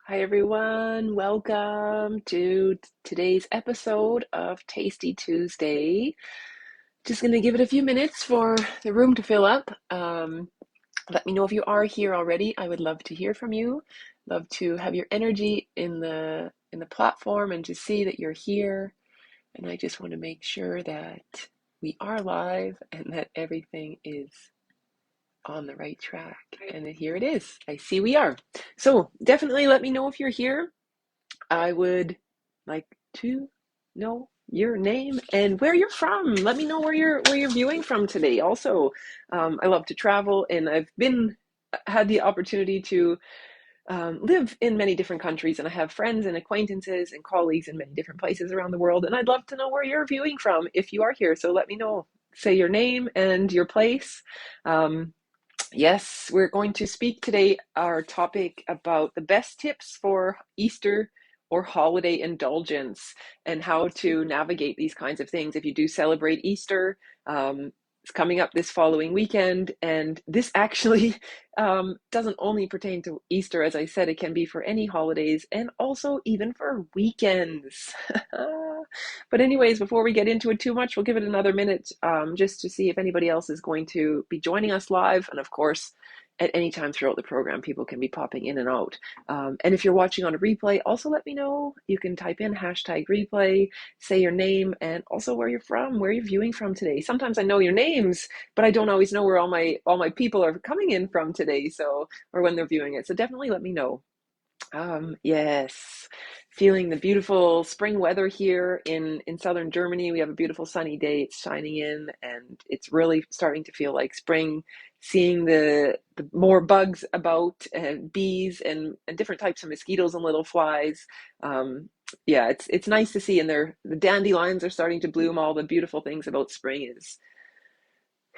Hi everyone, welcome to today's episode of Tasty Tuesday. Just going to give it a few minutes for the room to fill up. Let me know if you are here already. I would love to hear from you. Love to have your energy in the platform and to see that you're here. And I just want to make sure that we are live and that everything is on the right track. And here it is. I see we are. So definitely let me know if you're here. I would like to know your name and where you're from. Let me know where you're viewing from today. Also, I love to travel, and I've had the opportunity to live in many different countries, and I have friends and acquaintances and colleagues in many different places around the world. And I'd love to know where you're viewing from if you are here. So let me know. Say your name and your place. Um, Yes, we're going to speak today, our topic about the best tips for Easter or holiday indulgence and how to navigate these kinds of things. If you do celebrate Easter, it's coming up this following weekend, and this actually doesn't only pertain to Easter. As I said, it can be for any holidays and also even for weekends. But anyways, before we get into it too much, we'll give it another minute just to see if anybody else is going to be joining us live. And of course, at any time throughout the program, people can be popping in and out. And if you're watching on a replay, also let me know. You can type in hashtag replay, say your name, and also where you're from, where you're viewing from today. Sometimes I know your names, but I don't always know where all my people are coming in from today, or when they're viewing it. So definitely let me know. Yes, feeling the beautiful spring weather here in southern Germany. We have a beautiful sunny day. It's shining in, and it's really starting to feel like spring. Seeing the more bugs about, and bees and different types of mosquitoes and little flies. Yeah, it's nice to see, and the dandelions are starting to bloom. All the beautiful things about spring is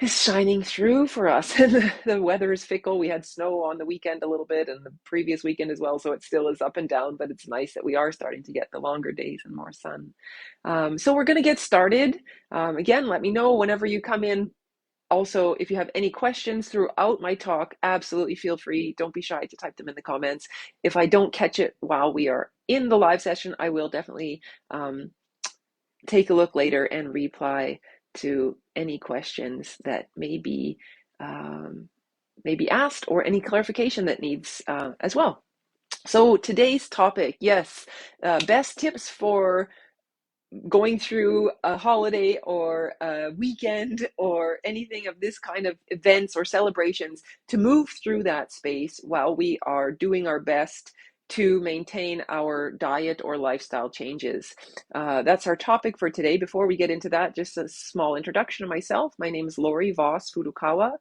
shining through for us. And the weather is fickle. We had snow on the weekend a little bit and the previous weekend as well. So it still is up and down, but it's nice that we are starting to get the longer days and more sun. So we're going to get started. Again, let me know whenever you come in. Also, if you have any questions throughout my talk, absolutely feel free. Don't be shy to type them in the comments. If I don't catch it while we are in the live session, I will definitely take a look later and reply to any questions that may be asked, or any clarification that needs as well. So today's topic, yes, best tips for going through a holiday or a weekend or anything of this kind of events or celebrations, to move through that space while we are doing our best to maintain our diet or lifestyle changes. That's our topic for today. Before we get into that, just a small introduction of myself. My name is Lori Voss Furukawa.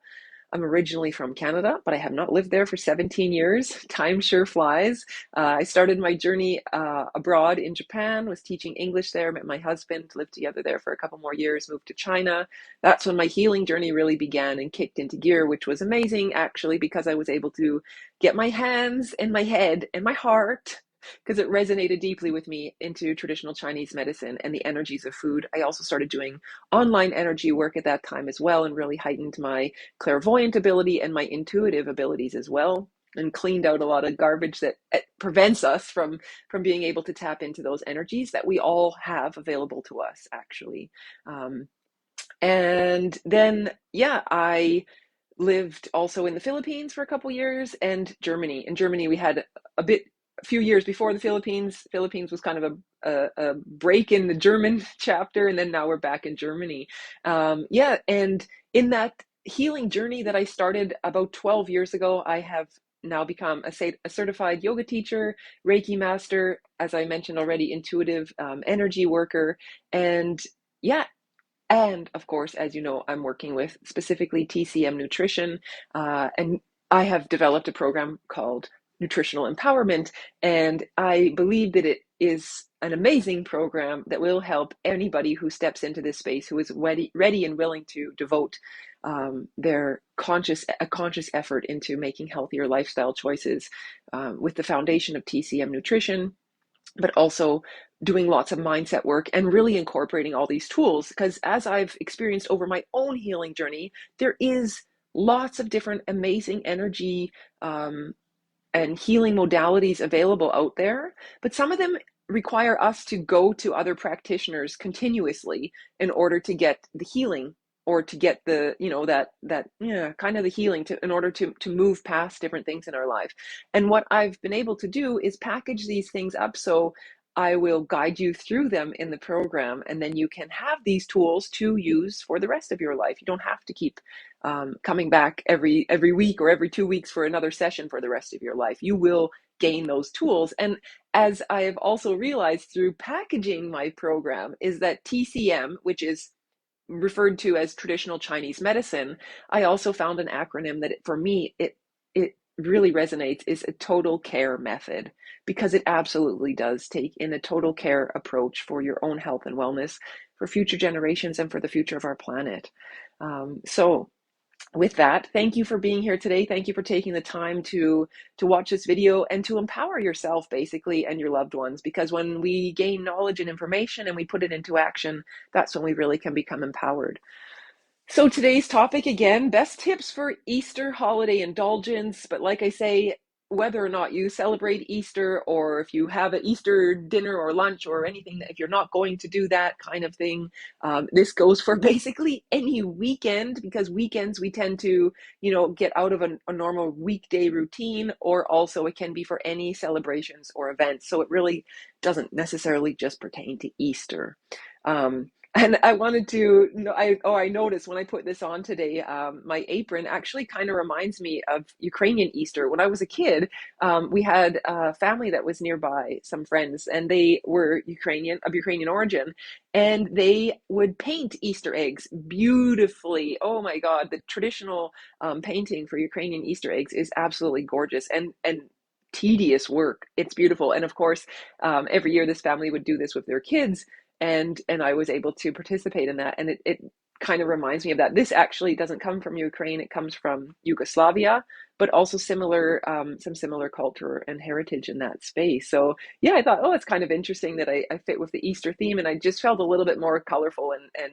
I'm originally from Canada, but I have not lived there for 17 years. Time sure flies. I started my journey abroad in Japan, was teaching English there, met my husband, lived together there for a couple more years, moved to China. That's when my healing journey really began and kicked into gear, which was amazing, actually, because I was able to get my hands and my head and my heart, because it resonated deeply with me, into traditional Chinese medicine and the energies of food. I also started doing online energy work at that time as well, and really heightened my clairvoyant ability and my intuitive abilities as well, and cleaned out a lot of garbage that prevents us from being able to tap into those energies that we all have available to us, actually. And then, yeah, I lived also in the Philippines for a couple years, and Germany. In Germany, we had a few years before the Philippines. Philippines was kind of a break in the German chapter, and then now we're back in Germany. Yeah, and in that healing journey that I started about 12 years ago, I have now become a certified yoga teacher, Reiki master, as I mentioned already, intuitive energy worker, and yeah, and of course, as you know, I'm working with specifically TCM nutrition, and I have developed a program called Nutritional Empowerment, and I believe that it is an amazing program that will help anybody who steps into this space, who is ready and willing to devote their conscious effort into making healthier lifestyle choices, with the foundation of TCM nutrition, but also doing lots of mindset work and really incorporating all these tools. Because as I've experienced over my own healing journey, there is lots of different amazing energy and healing modalities available out there, but some of them require us to go to other practitioners continuously in order to get the healing, or to get the, that yeah, kind of the healing, to in order to move past different things in our life. And what I've been able to do is package these things up, so I will guide you through them in the program, and then you can have these tools to use for the rest of your life. You don't have to keep coming back every week or every 2 weeks for another session for the rest of your life. You will gain those tools. And as I have also realized through packaging my program, is that TCM, which is referred to as traditional Chinese medicine, I also found an acronym that for me, it really resonates, is a total care method, because it absolutely does take in a total care approach for your own health and wellness, for future generations, and for the future of our planet. So with that, thank you for being here today. Thank you for taking the time to watch this video and to empower yourself, basically, and your loved ones, because when we gain knowledge and information and we put it into action, that's when we really can become empowered. So today's topic, again, best tips for Easter holiday indulgence. But like I say, whether or not you celebrate Easter, or if you have an Easter dinner or lunch or anything, if you're not going to do that kind of thing, this goes for basically any weekend, because weekends we tend to, get out of a normal weekday routine, or also it can be for any celebrations or events. So it really doesn't necessarily just pertain to Easter. And I wanted to, I noticed when I put this on today, my apron actually kind of reminds me of Ukrainian Easter. When I was a kid, we had a family that was nearby, some friends, and they were of Ukrainian origin, and they would paint Easter eggs beautifully. Oh my God, the traditional painting for Ukrainian Easter eggs is absolutely gorgeous and tedious work. It's beautiful. And of course, every year this family would do this with their kids, and I was able to participate in that, and it kind of reminds me of that. This actually doesn't come from Ukraine; it comes from Yugoslavia, but also some similar culture and heritage in that space. So yeah, I thought, oh, it's kind of interesting that I fit with the Easter theme, and I just felt a little bit more colorful and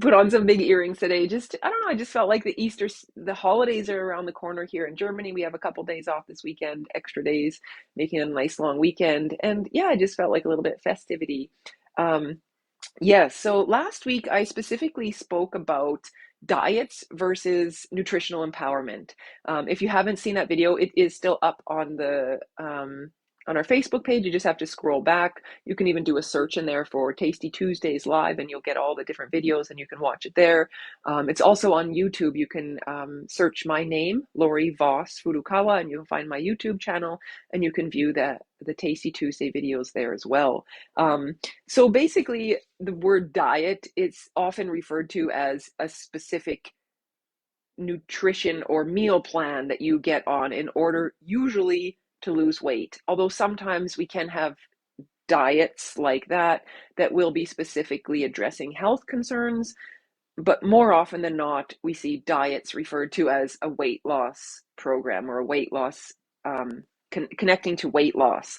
put on some big earrings today. Just, I don't know, I just felt like the holidays are around the corner here in Germany. We have a couple days off this weekend, extra days, making it a nice long weekend, and yeah, I just felt like a little bit festivity. Um, yes, so last week I specifically spoke about diets versus nutritional empowerment. If you haven't seen that video, it is still up on our Facebook page. You just have to scroll back. You can even do a search in there for Tasty Tuesdays Live, and you'll get all the different videos, and you can watch it there. It's also on YouTube. You can search my name, Lori Voss Furukawa, and you'll find my YouTube channel, and you can view the Tasty Tuesday videos there as well. So basically, the word diet is often referred to as a specific nutrition or meal plan that you get on in order usually to lose weight. Although sometimes we can have diets like that will be specifically addressing health concerns, but more often than not, we see diets referred to as a weight loss program, or a weight loss, connecting to weight loss.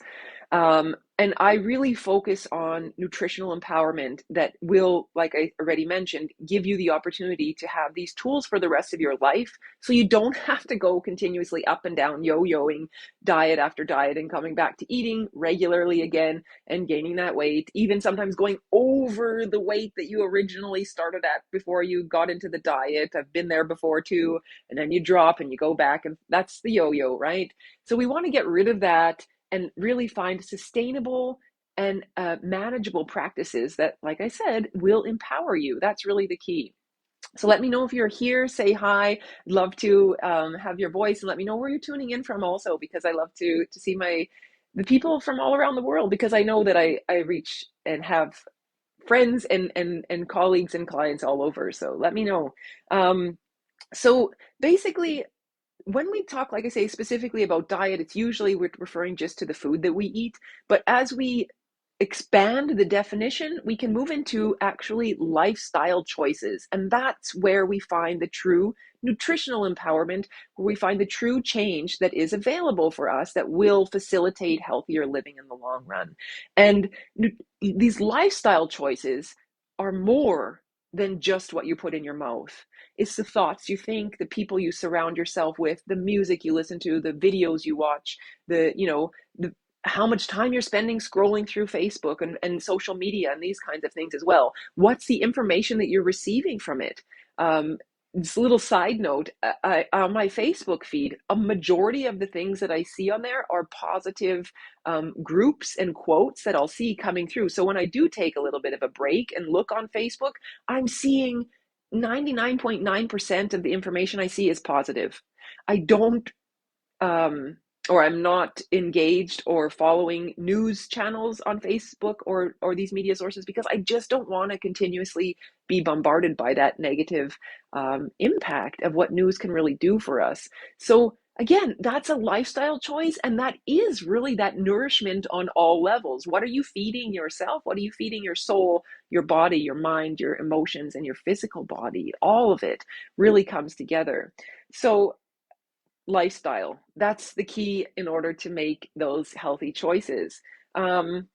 And I really focus on nutritional empowerment that will, like I already mentioned, give you the opportunity to have these tools for the rest of your life, so you don't have to go continuously up and down, yo-yoing diet after diet, and coming back to eating regularly again and gaining that weight, even sometimes going over the weight that you originally started at before you got into the diet. I've been there before too. And then you drop and you go back, and that's the yo-yo, right? So we want to get rid of that and really find sustainable and manageable practices that, like I said, will empower you. That's really the key. So let me know if you're here. Say hi. I'd love to have your voice, and let me know where you're tuning in from also, because I love to see the people from all around the world, because I know that I reach and have friends and colleagues and clients all over. So let me know. So basically, when we talk, like I say, specifically about diet, it's usually we're referring just to the food that we eat. But as we expand the definition, we can move into actually lifestyle choices. And that's where we find the true nutritional empowerment, where we find the true change that is available for us that will facilitate healthier living in the long run. And these lifestyle choices are more than just what you put in your mouth. It's the thoughts you think, the people you surround yourself with, the music you listen to, the videos you watch, the how much time you're spending scrolling through Facebook and social media and these kinds of things as well. What's the information that you're receiving from it? This little side note, on my Facebook feed, a majority of the things that I see on there are positive groups and quotes that I'll see coming through. So when I do take a little bit of a break and look on Facebook, I'm seeing 99.9% of the information I see is positive. I don't um, or I'm not engaged or following news channels on Facebook or these media sources because I just don't want to continuously be bombarded by that negative impact of what news can really do for us. So again, that's a lifestyle choice, and that is really that nourishment on all levels. What are you feeding yourself? What are you feeding your soul, your body, your mind, your emotions, and your physical body? All of it really comes together. So lifestyle, that's the key in order to make those healthy choices. um,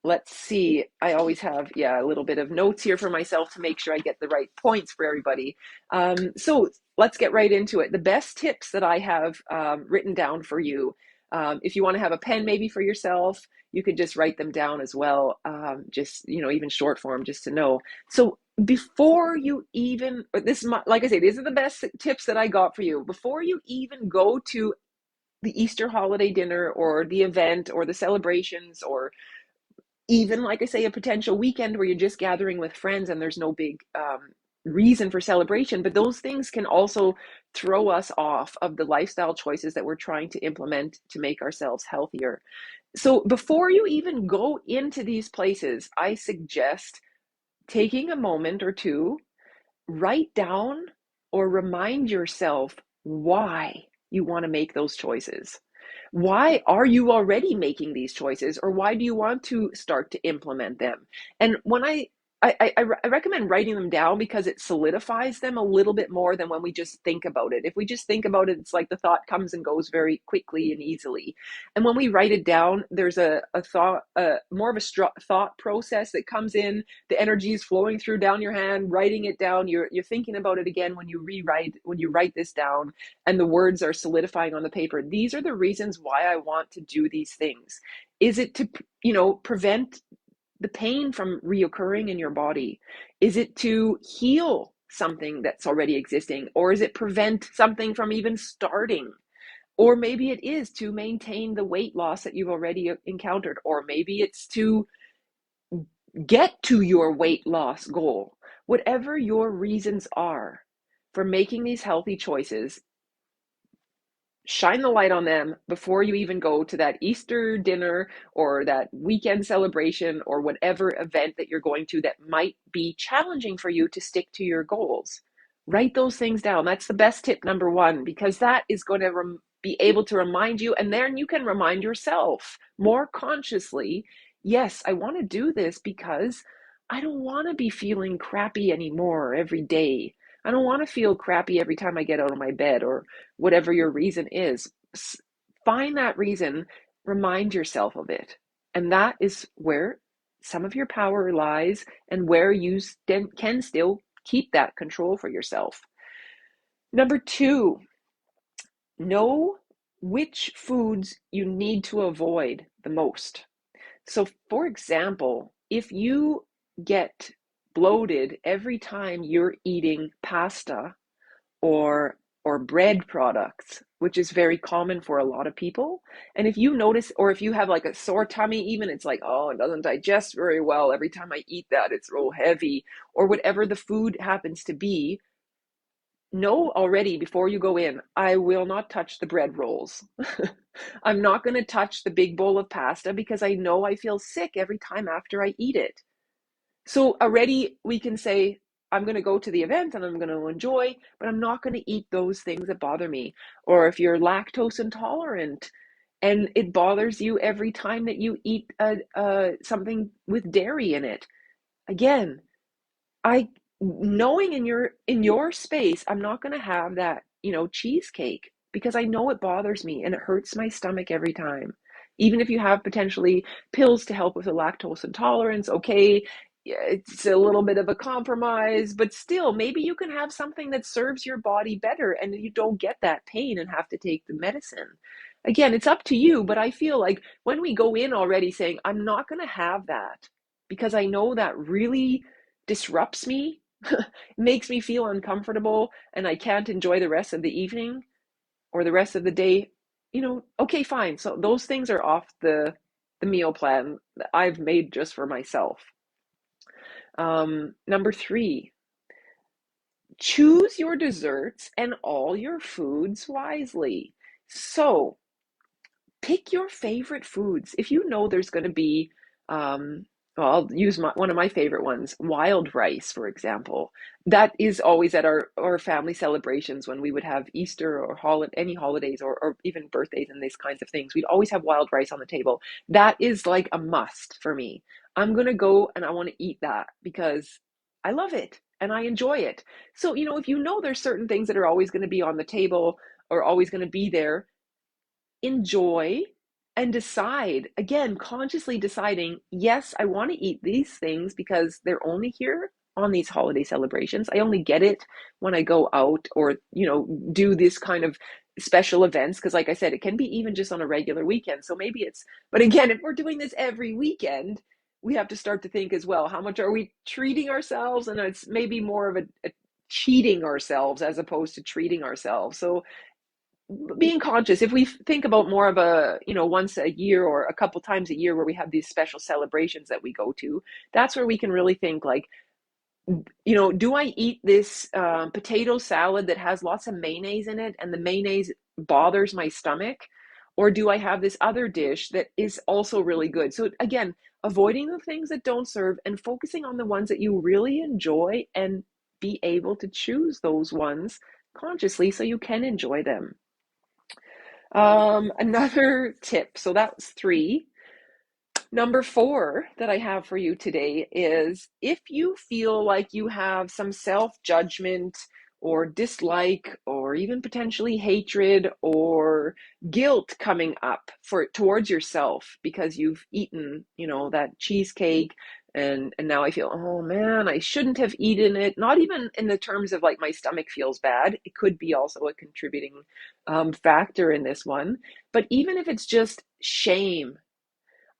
let's see, I always have a little bit of notes here for myself to make sure I get the right points for everybody. So let's get right into it. The best tips that I have written down for you, if you want to have a pen maybe for yourself, you could just write them down as well, just even short form, just to know. So before you even, like I say, these are the best tips that I got for you. Before you even go to the Easter holiday dinner or the event or the celebrations, or even, like I say, a potential weekend where you're just gathering with friends and there's no big reason for celebration, but those things can also throw us off of the lifestyle choices that we're trying to implement to make ourselves healthier. So before you even go into these places, I suggest taking a moment or two, write down or remind yourself why you want to make those choices. Why are you already making these choices, or why do you want to start to implement them? And when I recommend writing them down because it solidifies them a little bit more than when we just think about it. If we just think about it, it's like the thought comes and goes very quickly and easily. And when we write it down, there's a thought, more of a thought process that comes in. The energy is flowing through down your hand, writing it down. You're thinking about it again when you write this down, and the words are solidifying on the paper. These are the reasons why I want to do these things. Is it to, prevent the pain from reoccurring in your body? Is it to heal something that's already existing? Or is it prevent something from even starting? Or maybe it is to maintain the weight loss that you've already encountered. Or maybe it's to get to your weight loss goal. Whatever your reasons are for making these healthy choices, shine the light on them before you even go to that Easter dinner or that weekend celebration or whatever event that you're going to that might be challenging for you to stick to your goals. Write those things down. That's the best tip number one, because that is going to be able to remind you, and then you can remind yourself more consciously, yes, I want to do this because I don't want to be feeling crappy anymore every day. I don't want to feel crappy every time I get out of my bed, or whatever your reason is. Find that reason, remind yourself of it. And that is where some of your power lies, and where you can still keep that control for yourself. Number two, know which foods you need to avoid the most. So, for example, if you get bloated every time you're eating pasta or bread products, which is very common for a lot of people. And if you notice, or if you have like a sore tummy, even, it's like, oh, it doesn't digest very well. Every time I eat that, it's real heavy, or whatever the food happens to be, know already before you go in, I will not touch the bread rolls. I'm not going to touch the big bowl of pasta because I know I feel sick every time after I eat it. So already we can say, I'm going to go to the event and I'm going to enjoy, but I'm not going to eat those things that bother me. Or if you're lactose intolerant and it bothers you every time that you eat something with dairy in it, again, I knowing in your space, I'm not going to have that, cheesecake, because I know it bothers me and it hurts my stomach every time. Even if you have potentially pills to help with the lactose intolerance, okay, yeah, it's a little bit of a compromise, but still, maybe you can have something that serves your body better and you don't get that pain and have to take the medicine. Again, it's up to you, but I feel like when we go in already saying, I'm not going to have that because I know that really disrupts me, makes me feel uncomfortable, and I can't enjoy the rest of the evening or the rest of the day, okay, fine. So those things are off the meal plan that I've made just for myself. Number three, choose your desserts and all your foods wisely. So pick your favorite foods. If you know there's going to be, well, I'll use one of my favorite ones, wild rice, for example. That is always at our family celebrations when we would have Easter or any holidays or even birthdays and these kinds of things. We'd always have wild rice on the table. That is like a must for me. I'm going to go and I want to eat that because I love it and I enjoy it. So, if you know there's certain things that are always going to be on the table or always going to be there, enjoy and decide, again, consciously deciding, yes, I want to eat these things because they're only here on these holiday celebrations. I only get it when I go out or, do this kind of special events. Because like I said, it can be even just on a regular weekend. So maybe but again, if we're doing this every weekend, we have to start to think as well, how much are we treating ourselves? And it's maybe more of a cheating ourselves as opposed to treating ourselves. So being conscious, if we think about more of a, once a year or a couple times a year where we have these special celebrations that we go to, that's where we can really think like, do I eat this potato salad that has lots of mayonnaise in it and the mayonnaise bothers my stomach? Or do I have this other dish that is also really good? So again, avoiding the things that don't serve and focusing on the ones that you really enjoy and be able to choose those ones consciously so you can enjoy them. Another tip. So that was three. Number four that I have for you today is if you feel like you have some self-judgment or dislike or even potentially hatred or guilt coming up towards yourself because you've eaten, that cheesecake and now I feel, oh man, I shouldn't have eaten it. Not even in the terms of like my stomach feels bad. It could be also a contributing factor in this one. But even if it's just shame,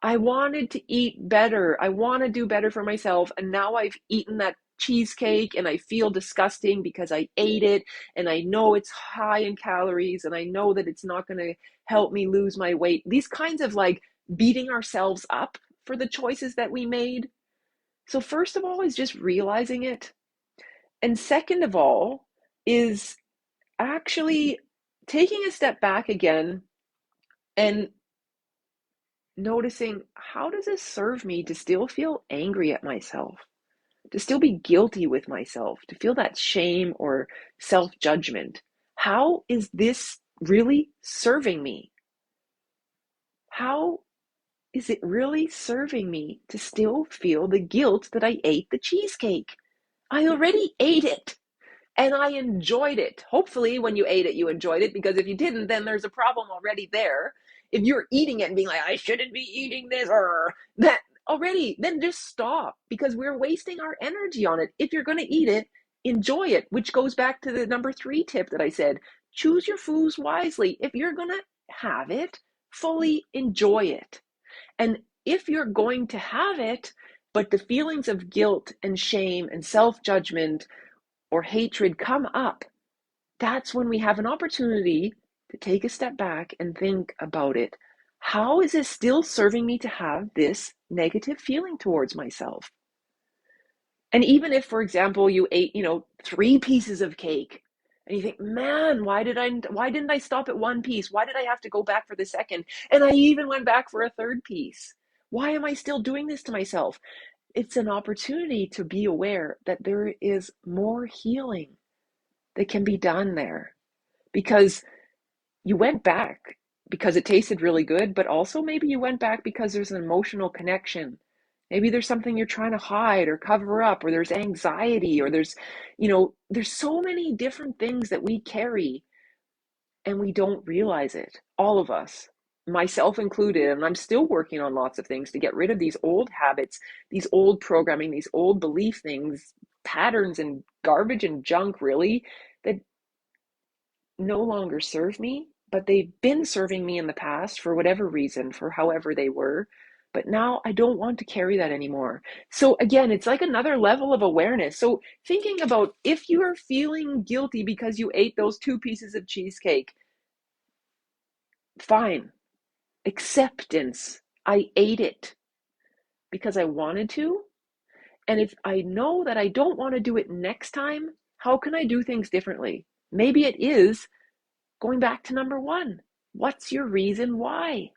I wanted to eat better. I want to do better for myself. And now I've eaten that cheesecake and I feel disgusting because I ate it and I know it's high in calories and I know that it's not going to help me lose my weight. These kinds of like beating ourselves up for the choices that we made. So first of all is just realizing it. And second of all is actually taking a step back again and noticing, how does this serve me to still feel angry at myself, to still be guilty with myself, to feel that shame or self-judgment? How is this really serving me? How is it really serving me to still feel the guilt that I ate the cheesecake? I already ate it. And I enjoyed it. Hopefully, when you ate it, you enjoyed it, because if you didn't, then there's a problem already there. If you're eating it and being like, I shouldn't be eating this, or that already, then just stop, because we're wasting our energy on it. If you're going to eat it, enjoy it, which goes back to the number three tip that I said. Choose your foods wisely. If you're going to have it, fully enjoy it. And if you're going to have it, but the feelings of guilt and shame and self-judgment or hatred come up, that's when we have an opportunity to take a step back and think about it. How is it still serving me to have this negative feeling towards myself? And even if, for example, you ate, three pieces of cake and you think, man, why didn't I stop at one piece? Why did I have to go back for the second? And I even went back for a third piece. Why am I still doing this to myself? It's an opportunity to be aware that there is more healing that can be done there, because you went back because it tasted really good, but also maybe you went back because there's an emotional connection. Maybe there's something you're trying to hide or cover up, or there's anxiety, or there's so many different things that we carry and we don't realize it, all of us. myself included, and I'm still working on lots of things to get rid of these old habits, these old programming, these old belief things, patterns and garbage and junk, really, that no longer serve me, but they've been serving me in the past for whatever reason, for however they were. But now I don't want to carry that anymore. So again, it's like another level of awareness. So thinking about if you are feeling guilty because you ate those 2 pieces of cheesecake, fine. Acceptance. I ate it because I wanted to. And if I know that I don't want to do it next time, how can I do things differently? Maybe it is going back to number one. What's your reason why?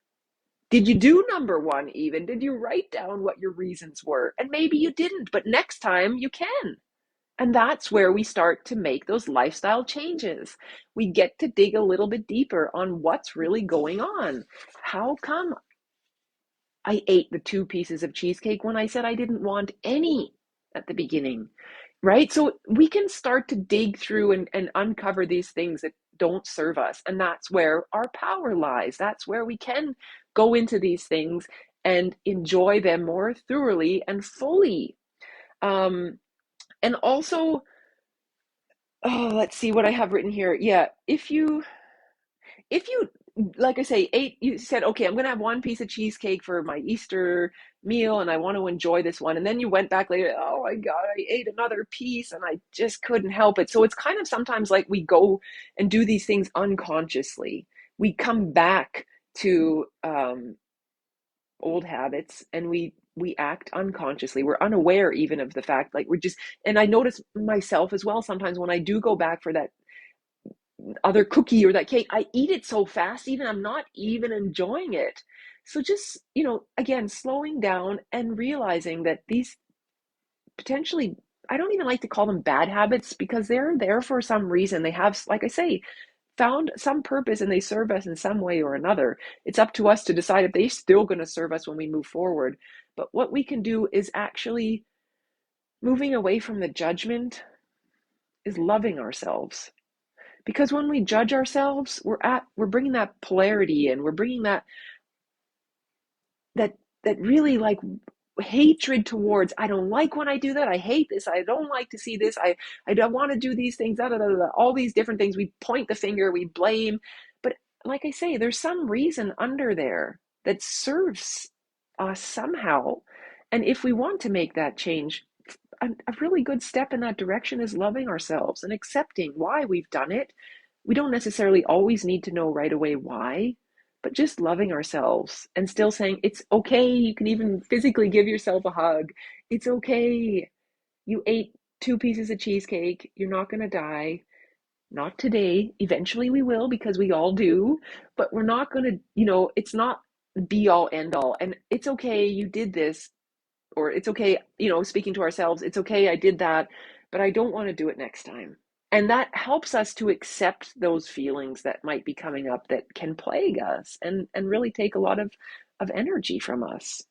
Did you do number one even? Did you write down what your reasons were? And maybe you didn't, but next time you can. And that's where we start to make those lifestyle changes. We get to dig a little bit deeper on what's really going on. How come I ate the 2 pieces of cheesecake when I said I didn't want any at the beginning? Right? So we can start to dig through and uncover these things that don't serve us. And that's where our power lies. That's where we can go into these things and enjoy them more thoroughly and fully. And also, oh, let's see what I have written here. Yeah, if you like I say, you said, okay, I'm gonna have 1 piece of cheesecake for my Easter meal and I want to enjoy this one, and then you went back later, oh my god, I ate another piece and I just couldn't help it. So it's kind of sometimes like we go and do these things unconsciously. We come back to old habits and we act unconsciously. We're unaware even of the fact, like we're just, and I notice myself as well sometimes when I do go back for that other cookie or that cake, I eat it so fast, even I'm not even enjoying it. So just, again, slowing down and realizing that these potentially, I don't even like to call them bad habits because they're there for some reason. They have, like I say, found some purpose and they serve us in some way or another. It's up to us to decide if they're still going to serve us when we move forward. But what we can do is actually moving away from the judgment is loving ourselves. Because when we judge ourselves, we're bringing that polarity in. We're bringing that that really like hatred towards, I don't like when I do that. I hate this. I don't like to see this. I don't want to do these things. Da, da, da, da, all these different things. We point the finger, we blame. But like I say, there's some reason under there that serves us somehow. And if we want to make that change, a really good step in that direction is loving ourselves and accepting why we've done it. We don't necessarily always need to know right away why, but just loving ourselves and still saying, it's okay. You can even physically give yourself a hug. It's okay. You ate 2 pieces of cheesecake. You're not going to die. Not today. Eventually we will because we all do, but we're not going to, it's not be all end all. And it's okay. You did this, or it's okay, speaking to ourselves, it's okay, I did that, but I don't want to do it next time. And that helps us to accept those feelings that might be coming up that can plague us and really take a lot of energy from us.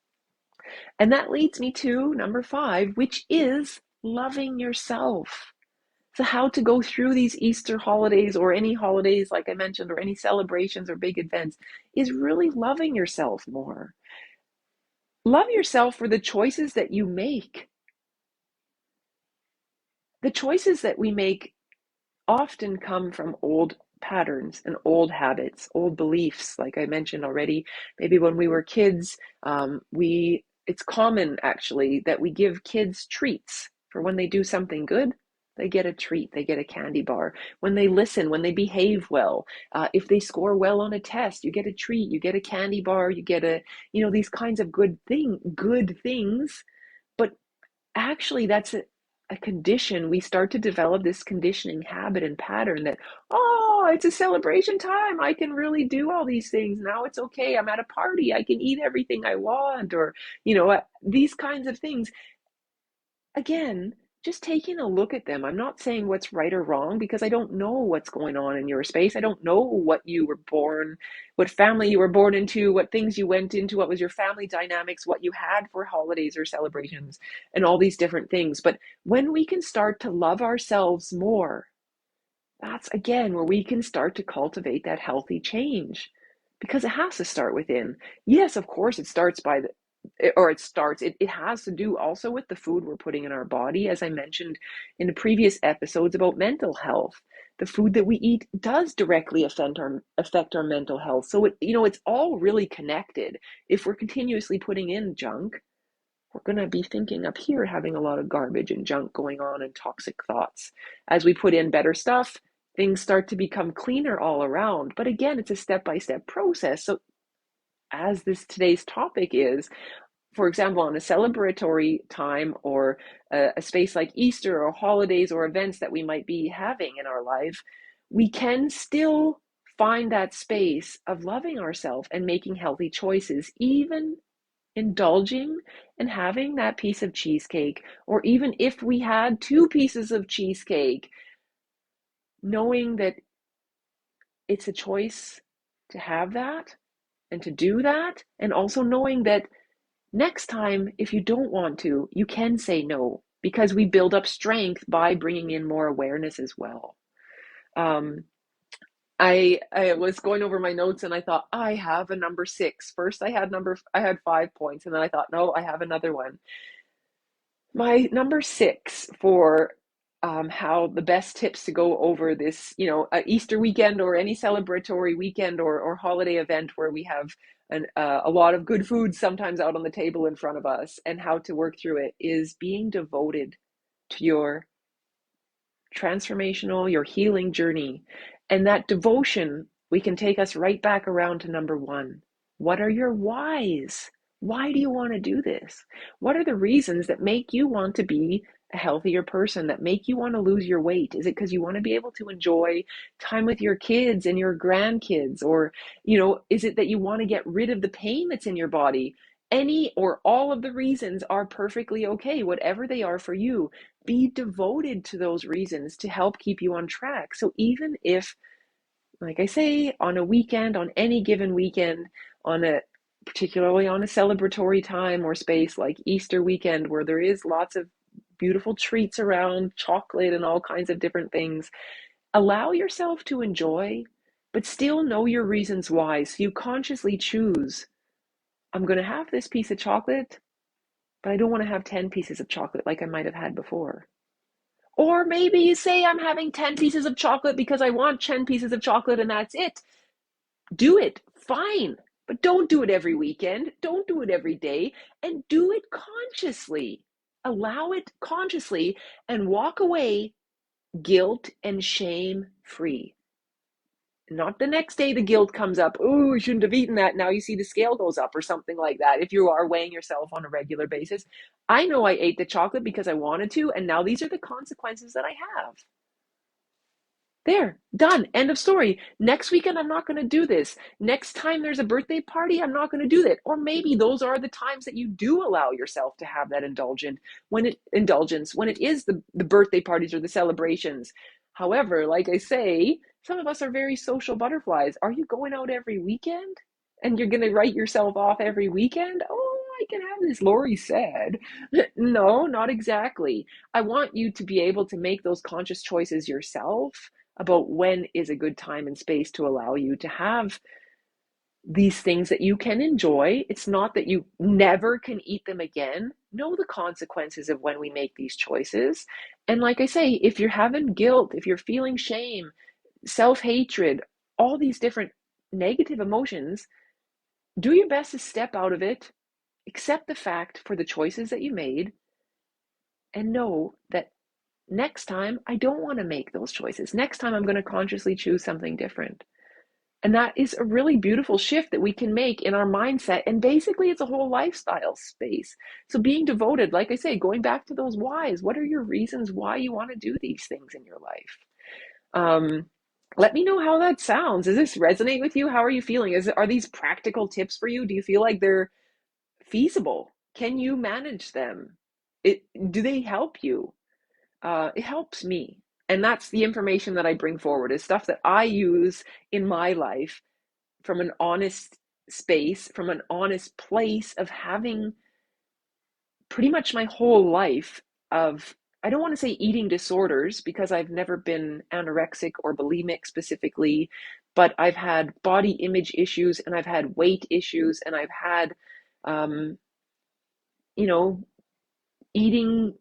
And that leads me to number 5, which is loving yourself. So how to go through these Easter holidays or any holidays, like I mentioned, or any celebrations or big events, is really loving yourself more. Love yourself for the choices that you make. The choices that we make often come from old patterns and old habits, old beliefs, like I mentioned already. Maybe when we were kids, it's common actually that we give kids treats for when they do something good. They get a treat, they get a candy bar. When they listen, when they behave well, if they score well on a test, you get a treat, you get a candy bar, you get these kinds of good things. But actually that's a condition. We start to develop this conditioning habit and pattern that, oh, it's a celebration time, I can really do all these things now, it's okay, I'm at a party, I can eat everything I want, or these kinds of things. Again, just taking a look at them. I'm not saying what's right or wrong because I don't know what's going on in your space. I don't know what you were born, what family you were born into, what things you went into, what was your family dynamics, what you had for holidays or celebrations, and all these different things. But when we can start to love ourselves more, that's again where we can start to cultivate that healthy change. because it has to start within. Yes, of course, it starts by it has to do also with the food we're putting in our body. As I mentioned in the previous episodes about mental health, the food that we eat does directly affect our mental health. So it's all really connected. If we're continuously putting in junk, we're going to be thinking up here, having a lot of garbage and junk going on and toxic thoughts. As we put in better stuff, things start to become cleaner all around. But again, it's a step-by-step process. So as today's topic is, for example, on a celebratory time or a space like Easter or holidays or events that we might be having in our life, we can still find that space of loving ourselves and making healthy choices, even indulging and having that piece of cheesecake, or even if we had 2 pieces of cheesecake, knowing that it's a choice to have that and to do that, and also knowing that next time, if you don't want to, you can say no, because we build up strength by bringing in more awareness as well. Um, I was going over my notes and I thought I have a number 6. First, I had 5 points, and then I thought, no, I have another one. My number 6 for how the best tips to go over this, Easter weekend or any celebratory weekend or holiday event where we have a lot of good food sometimes out on the table in front of us, and how to work through it, is being devoted to your transformational, your healing journey. And that devotion, we can take us right back around to number 1. What are your whys? Why do you want to do this? What are the reasons that make you want to be a healthier person, that make you want to lose your weight? Is it because you want to be able to enjoy time with your kids and your grandkids? Or, is it that you want to get rid of the pain that's in your body? Any or all of the reasons are perfectly okay, whatever they are for you. Be devoted to those reasons to help keep you on track. So even if, like I say, on a weekend, on any given weekend, particularly on a celebratory time or space like Easter weekend, where there is lots of beautiful treats around, chocolate and all kinds of different things, allow yourself to enjoy, but still know your reasons why. So you consciously choose, I'm going to have this piece of chocolate, but I don't want to have 10 pieces of chocolate like I might have had before. Or maybe you say, I'm having 10 pieces of chocolate because I want 10 pieces of chocolate and that's it. Do it, fine. But don't do it every weekend. Don't do it every day. And do it consciously. Allow it consciously and walk away guilt and shame free. Not the next day the guilt comes up. Oh, I shouldn't have eaten that. Now you see the scale goes up or something like that. If you are weighing yourself on a regular basis, I know I ate the chocolate because I wanted to, and now these are the consequences that I have. There, done, end of story. Next weekend, I'm not going to do this. Next time there's a birthday party, I'm not going to do that. Or maybe those are the times that you do allow yourself to have that indulgence when it is the birthday parties or the celebrations. However, like I say, some of us are very social butterflies. Are you going out every weekend? And you're going to write yourself off every weekend? Oh, I can have this, Lori said. No, not exactly. I want you to be able to make those conscious choices yourself about when is a good time and space to allow you to have these things that you can enjoy. It's not that you never can eat them again. Know the consequences of when we make these choices. And like I say, if you're having guilt, if you're feeling shame, self-hatred, all these different negative emotions, do your best to step out of it, accept the fact for the choices that you made, and know that next time, I don't want to make those choices. Next time, I'm going to consciously choose something different. And that is a really beautiful shift that we can make in our mindset. And basically, it's a whole lifestyle space. So being devoted, like I say, going back to those whys, what are your reasons why you want to do these things in your life? Let me know how that sounds. Does this resonate with you? How are you feeling? Are these practical tips for you? Do you feel like they're feasible? Can you manage them? Do they help you? It helps me. And that's the information that I bring forward, is stuff that I use in my life from an honest space, from an honest place of having pretty much my whole life of, I don't want to say eating disorders because I've never been anorexic or bulimic specifically, but I've had body image issues, and I've had weight issues, and I've had, um, you know, eating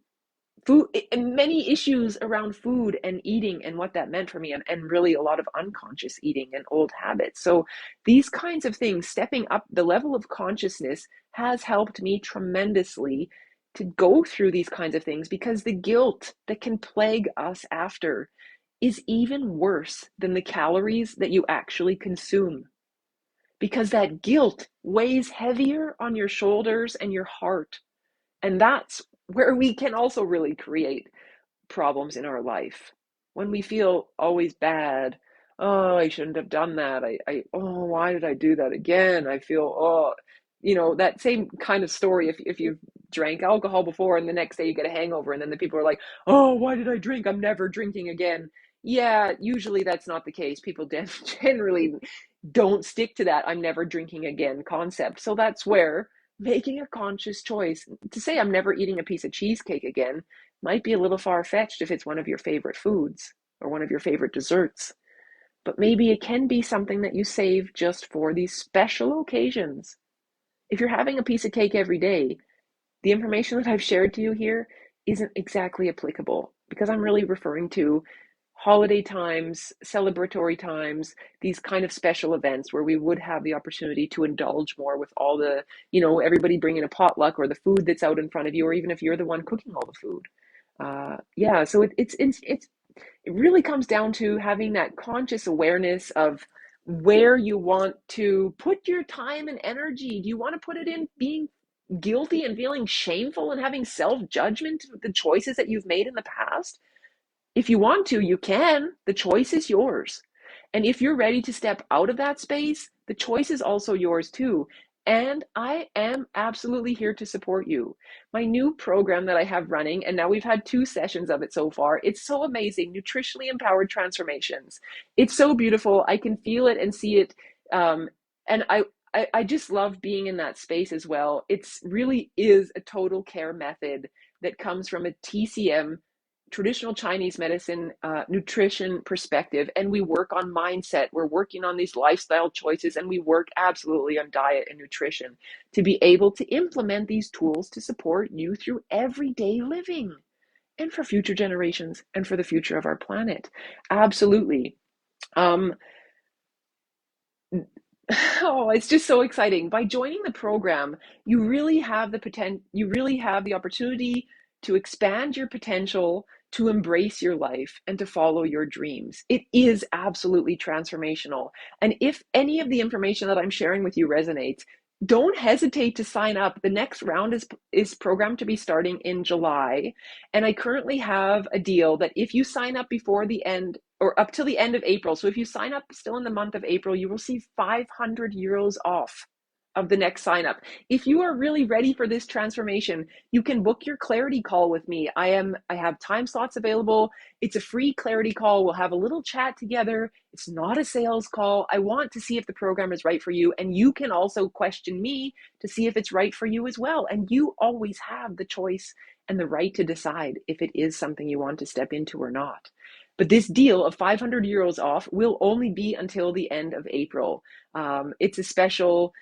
food, and many issues around food and eating and what that meant for me, and really a lot of unconscious eating and old habits. So these kinds of things, stepping up the level of consciousness, has helped me tremendously to go through these kinds of things, because the guilt that can plague us after is even worse than the calories that you actually consume, because that guilt weighs heavier on your shoulders and your heart. And that's where we can also really create problems in our life. When we feel always bad, oh, I shouldn't have done that. Oh, why did I do that again? I feel, oh, that same kind of story. If you've drank alcohol before and the next day you get a hangover, and then the people are like, oh, why did I drink? I'm never drinking again. Yeah, usually that's not the case. People generally don't stick to that "I'm never drinking again" concept. So that's where making a conscious choice to say "I'm never eating a piece of cheesecake again" might be a little far-fetched if it's one of your favorite foods or one of your favorite desserts. But maybe it can be something that you save just for these special occasions. If you're having a piece of cake every day, the information that I've shared to you here isn't exactly applicable, because I'm really referring to holiday times, celebratory times, these kind of special events where we would have the opportunity to indulge more with all the, everybody bringing a potluck, or the food that's out in front of you, or even if you're the one cooking all the food. Yeah, so it really comes down to having that conscious awareness of where you want to put your time and energy. Do you want to put it in being guilty and feeling shameful and having self-judgment with the choices that you've made in the past? If you want to, you can. The choice is yours. And if you're ready to step out of that space, the choice is also yours too. And I am absolutely here to support you. My new program that I have running, and now we've had 2 sessions of it so far, it's so amazing. Nutritionally Empowered Transformations. It's so beautiful. I can feel it and see it. And I just love being in that space as well. It's really is a total care method that comes from a TCM, traditional Chinese medicine, nutrition perspective, and we work on mindset. We're working on these lifestyle choices, and we work absolutely on diet and nutrition to be able to implement these tools to support you through everyday living, and for future generations, and for the future of our planet. Absolutely. Um, Oh, it's just so exciting. By joining the program, you really have the opportunity to expand your potential, to embrace your life, and to follow your dreams. It is absolutely transformational. And if any of the information that I'm sharing with you resonates, don't hesitate to sign up. The next round is programmed to be starting in July. And I currently have a deal that if you sign up before the end, or up till the end of April. So if you sign up still in the month of April, you will receive 500 euros off of the next sign up. If you are really ready for this transformation, you can book your clarity call with me. I have time slots available. It's a free clarity call. We'll have a little chat together. It's not a sales call. I want to see if the program is right for you, and you can also question me to see if it's right for you as well. And you always have the choice and the right to decide if it is something you want to step into or not. But this deal of 500 euros off will only be until the end of April. It's a special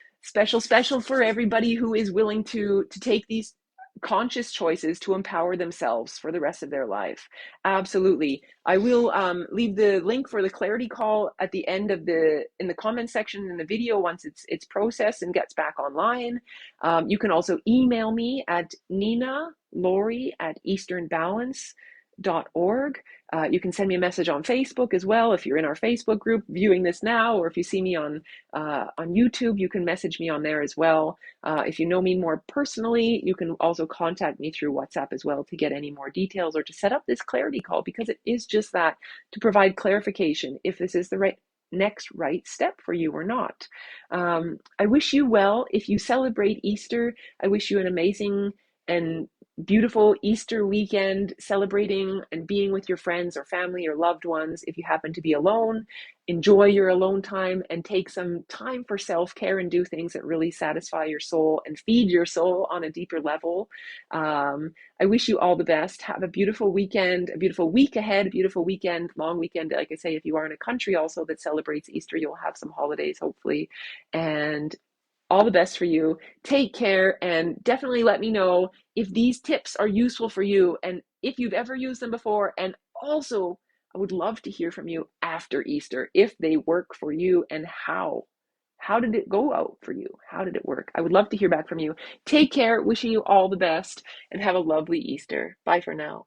for everybody who is willing to take these conscious choices to empower themselves for the rest of their life. Absolutely. I will leave the link for the clarity call at the end of in the comment section in the video once it's processed and gets back online. You can also email me at ninalaurie@easternbalance.org. You can send me a message on Facebook as well if you're in our Facebook group viewing this now, or if you see me on YouTube, you can message me on there as well. If you know me more personally, you can also contact me through WhatsApp as well to get any more details, or to set up this clarity call, because it is just that, to provide clarification if this is the next right step for you or not. I wish you well. If you celebrate Easter, I wish you an amazing and beautiful Easter weekend, celebrating and being with your friends or family or loved ones. If you happen to be alone, enjoy your alone time and take some time for self-care and do things that really satisfy your soul and feed your soul on a deeper level. I wish you all the best. Have a beautiful weekend, a beautiful week ahead, a beautiful weekend, long weekend. Like I say, if you are in a country also that celebrates Easter, you'll have some holidays, hopefully. And all the best for you. Take care, and definitely let me know if these tips are useful for you and if you've ever used them before. And also, I would love to hear from you after Easter if they work for you and how. How did it go out for you? How did it work? I would love to hear back from you. Take care, wishing you all the best, and have a lovely Easter. Bye for now.